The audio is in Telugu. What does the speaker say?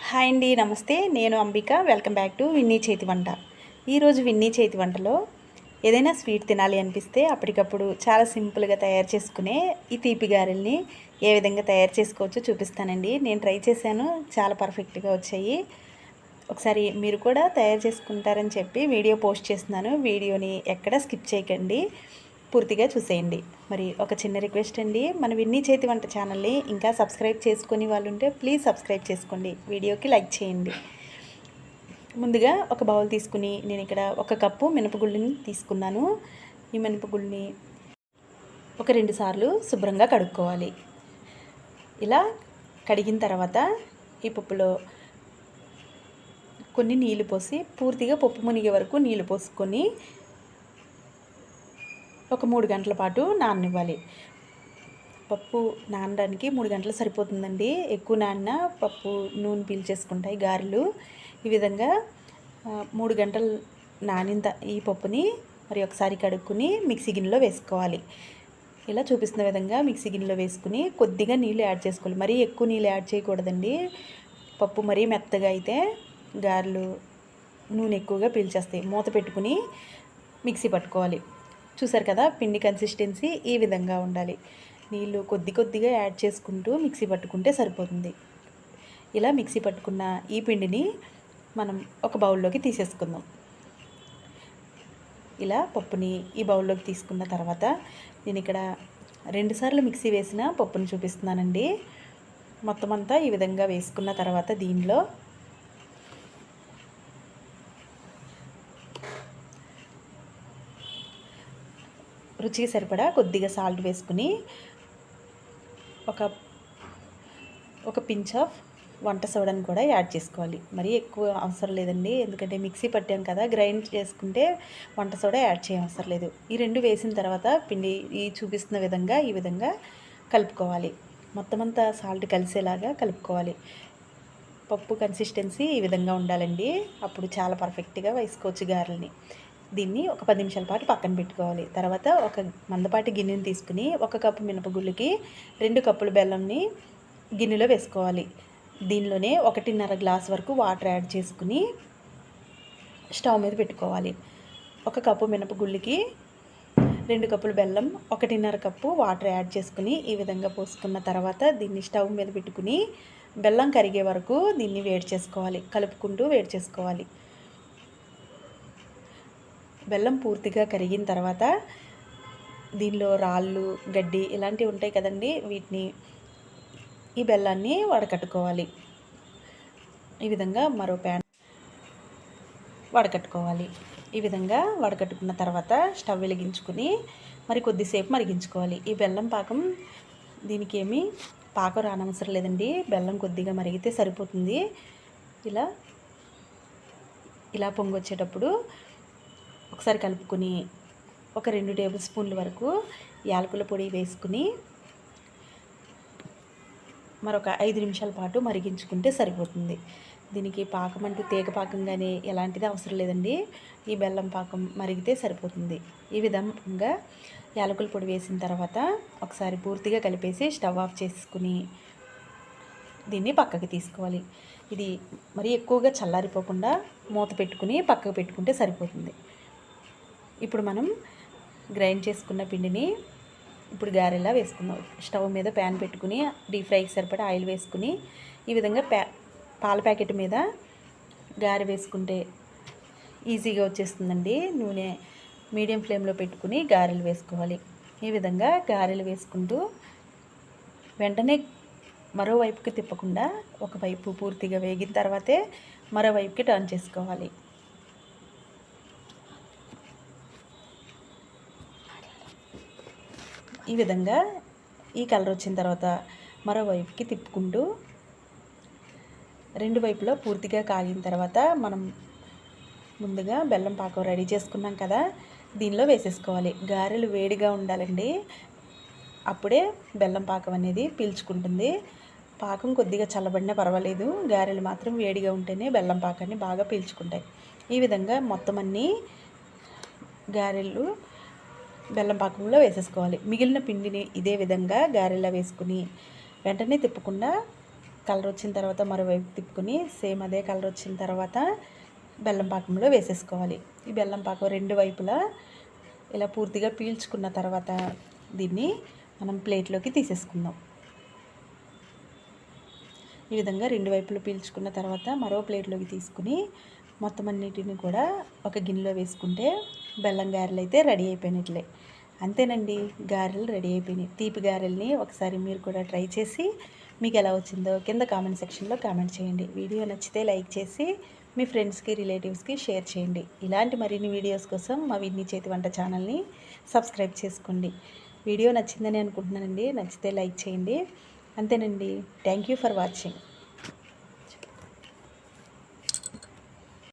హాయ్ అండి, నమస్తే. నేను Ambika. Welcome back to Vinni చేతి వంట. ఈరోజు విన్నీ చేతి వంటలో ఏదైనా స్వీట్ తినాలి అనిపిస్తే అప్పటికప్పుడు చాలా సింపుల్గా తయారు చేసుకునే ఈ తీపి గారెల్ని ఏ విధంగా తయారు చేసుకోవచ్చో చూపిస్తానండి. నేను ట్రై చేశాను, చాలా పర్ఫెక్ట్గా వచ్చాయి. ఒకసారి మీరు కూడా తయారు చేసుకుంటారని చెప్పి వీడియో పోస్ట్ చేస్తున్నాను. వీడియోని ఎక్కడ స్కిప్ చేయకండి, పూర్తిగా చూసేయండి. మరి ఒక చిన్న రిక్వెస్ట్ అండి, మన విన్నీ చేతి వంట ఛానల్ని ఇంకా సబ్స్క్రైబ్ చేసుకుని వాళ్ళు ఉంటే ప్లీజ్ సబ్స్క్రైబ్ చేసుకోండి, వీడియోకి లైక్ చేయండి. ముందుగా ఒక బౌల్ తీసుకుని నేను ఇక్కడ 1 కప్పు మినపగుళ్ళని తీసుకున్నాను. ఈ మినపగుళ్ళని ఒక 2 సార్లు శుభ్రంగా కడుక్కోవాలి. ఇలా కడిగిన తర్వాత ఈ పప్పులో కొన్ని నీళ్లు పోసి పూర్తిగా పప్పు మునిగే వరకు నీళ్లు పోసుకొని ఒక 3 గంటల పాటు నాననివ్వాలి. పప్పు నానడానికి 3 గంటలు సరిపోతుందండి. ఎక్కువ నానినా పప్పు నూనె పీల్చేసుకుంటాయి గారెలు. ఈ విధంగా 3 గంటలు నానిన ఈ పప్పుని మరి ఒకసారి కడుక్కుని మిక్సీ గిన్నెలో వేసుకోవాలి. ఇలా చూపిస్తున్న విధంగా మిక్సీ గిన్నెలో వేసుకుని కొద్దిగా నీళ్ళు యాడ్ చేసుకోవాలి. మరీ ఎక్కువ నీళ్ళు యాడ్ చేయకూడదండి. పప్పు మరీ మెత్తగా అయితే గారెలు నూనె ఎక్కువగా పీల్చేస్తాయి. మూత పెట్టుకుని మిక్సీ పట్టుకోవాలి. చూసారు కదా, పిండి కన్సిస్టెన్సీ ఈ విధంగా ఉండాలి. నీళ్ళు కొద్ది కొద్దిగా యాడ్ చేసుకుంటూ మిక్సీ పట్టుకుంటే సరిపోతుంది. ఇలా మిక్సీ పట్టుకున్న ఈ పిండిని మనం ఒక బౌల్లోకి తీసేసుకుందాం. ఇలా పప్పుని ఈ బౌల్లోకి తీసుకున్న తర్వాత నేను ఇక్కడ 2 సార్లు మిక్సీ వేసిన పప్పుని చూపిస్తున్నానండి. మొత్తం అంతా ఈ విధంగా వేసుకున్న తర్వాత దీనిలో రుచికి సరిపడా కొద్దిగా సాల్ట్ వేసుకుని ఒక పించ్ ఆఫ్ వంట సోడాని కూడా యాడ్ చేసుకోవాలి. మరీ ఎక్కువ అవసరం లేదండి, ఎందుకంటే మిక్సీ పట్టాం కదా, గ్రైండ్ చేసుకుంటే వంట సోడా యాడ్ చేయవసరం లేదు. ఈ 2 వేసిన తర్వాత పిండి ఈ చూపిస్తున్న విధంగా ఈ విధంగా కలుపుకోవాలి. మొత్తం అంతా సాల్ట్ కలిసేలాగా కలుపుకోవాలి. పప్పు కన్సిస్టెన్సీ ఈ విధంగా ఉండాలండి, అప్పుడు చాలా పర్ఫెక్ట్గా వేసుకోవచ్చు గారెల్ని. దీన్ని ఒక 10 నిమిషాల పాటు పక్కన పెట్టుకోవాలి. తర్వాత ఒక మందపాటి గిన్నెని తీసుకుని 1 కప్పు మినపగుళ్ళకి 2 కప్పుల బెల్లంని గిన్నెలో వేసుకోవాలి. దీనిలోనే 1.5 గ్లాస్ వరకు వాటర్ యాడ్ చేసుకుని స్టవ్ మీద పెట్టుకోవాలి. 1 కప్పు మినపగుళ్ళకి 2 కప్పుల బెల్లం, 1.5 కప్పు వాటర్ యాడ్ చేసుకుని ఈ విధంగా పోసుకున్న తర్వాత దీన్ని స్టవ్ మీద పెట్టుకుని బెల్లం కరిగే వరకు దీన్ని వేడి చేసుకోవాలి. కలుపుకుంటూ వేడి చేసుకోవాలి. బెల్లం పూర్తిగా కరిగిన తర్వాత దీనిలో రాళ్ళు, గడ్డి ఇలాంటివి ఉంటాయి కదండి, వీటిని ఈ బెల్లాన్ని వడకట్టుకోవాలి. ఈ విధంగా మరో ప్యాన్ వడకట్టుకోవాలి. ఈ విధంగా వడకట్టుకున్న తర్వాత స్టవ్ వెలిగించుకుని మరి కొద్దిసేపు మరిగించుకోవాలి. ఈ బెల్లం పాకం దీనికి ఏమీ పాకం రానవసరం లేదండి, బెల్లం కొద్దిగా మరిగితే సరిపోతుంది. ఇలా పొంగొచ్చేటప్పుడు ఒకసారి కలుపుకొని ఒక 2 టేబుల్ స్పూన్ల వరకు యాలకుల పొడి వేసుకుని మరొక 5 నిమిషాల పాటు మరిగించుకుంటే సరిపోతుంది. దీనికి పాకం అంటూ తీగ పాకం కానీ ఎలాంటిది అవసరం లేదండి, ఈ బెల్లం పాకం మరిగితే సరిపోతుంది. ఈ విధంగా యాలకుల పొడి వేసిన తర్వాత ఒకసారి పూర్తిగా కలిపేసి స్టవ్ ఆఫ్ చేసుకుని దీన్ని పక్కకి తీసుకోవాలి. ఇది మరీ ఎక్కువగా చల్లారిపోకుండా మూత పెట్టుకుని పక్కకు పెట్టుకుంటే సరిపోతుంది. ఇప్పుడు మనం గ్రైండ్ చేసుకున్న పిండిని ఇప్పుడు గారెలా వేసుకుందాం. స్టవ్ మీద ప్యాన్ పెట్టుకుని డీప్ ఫ్రైకి సరిపడా ఆయిల్ వేసుకుని ఈ విధంగా పాల ప్యాకెట్ మీద గారె వేసుకుంటే ఈజీగా వచ్చేస్తుందండి. నూనె మీడియం ఫ్లేమ్లో పెట్టుకుని గారెలు వేసుకోవాలి. ఈ విధంగా గారెలు వేసుకుంటూ వెంటనే మరోవైపుకి తిప్పకుండా ఒకవైపు పూర్తిగా వేగిన తర్వాతే మరోవైపుకి టర్న్ చేసుకోవాలి. ఈ విధంగా ఈ కలర్ వచ్చిన తర్వాత మరోవైపుకి తిప్పుకుంటూ 2 వైపులా పూర్తిగా కాగిన తర్వాత మనం ముందుగా బెల్లం పాకం రెడీ చేసుకున్నాం కదా, దీనిలో వేసేసుకోవాలి. గారెలు వేడిగా ఉండాలండి, అప్పుడే బెల్లం పాకం అనేది పీల్చుకుంటుంది. పాకం కొద్దిగా చల్లబడినా పర్వాలేదు, గారెలు మాత్రం వేడిగా ఉంటేనే బెల్లం పాకాన్ని బాగా పీల్చుకుంటాయి. ఈ విధంగా మొత్తం అన్నీ గారెలు బెల్లం పాకంలో వేసేసుకోవాలి. మిగిలిన పిండిని ఇదే విధంగా గారెలా వేసుకుని వెంటనే తిప్పకుండా కలర్ వచ్చిన తర్వాత మరోవైపు తిప్పుకొని సేమ్ అదే కలర్ వచ్చిన తర్వాత బెల్లం పాకంలో వేసేసుకోవాలి. ఈ బెల్లం పాకం రెండు వైపులా ఇలా పూర్తిగా పీల్చుకున్న తర్వాత దీన్ని మనం ప్లేట్లోకి తీసేసుకుందాం. ఈ విధంగా రెండు వైపులు పీల్చుకున్న తర్వాత మరో ప్లేట్లోకి తీసుకుని మొత్తం అన్నిటిని కూడా ఒక గిన్నెలో వేసుకుంటే బెల్లం గారెలు అయితే రెడీ అయిపోయినట్లే. అంతేనండి, గారెలు రెడీ అయిపోయినాయి. తీపి గారెల్ని ఒకసారి మీరు కూడా ట్రై చేసి మీకు ఎలా వచ్చిందో కింద కామెంట్ సెక్షన్లో కామెంట్ చేయండి. వీడియో నచ్చితే లైక్ చేసి మీ ఫ్రెండ్స్కి రిలేటివ్స్కి షేర్ చేయండి. ఇలాంటి మరిన్ని వీడియోస్ కోసం మా విన్నీ చేతి వంట ఛానల్ని సబ్స్క్రైబ్ చేసుకోండి. వీడియో నచ్చిందని అనుకుంటున్నానండి. నచ్చితే లైక్ చేయండి. అంతేనండి. Thank you for watching.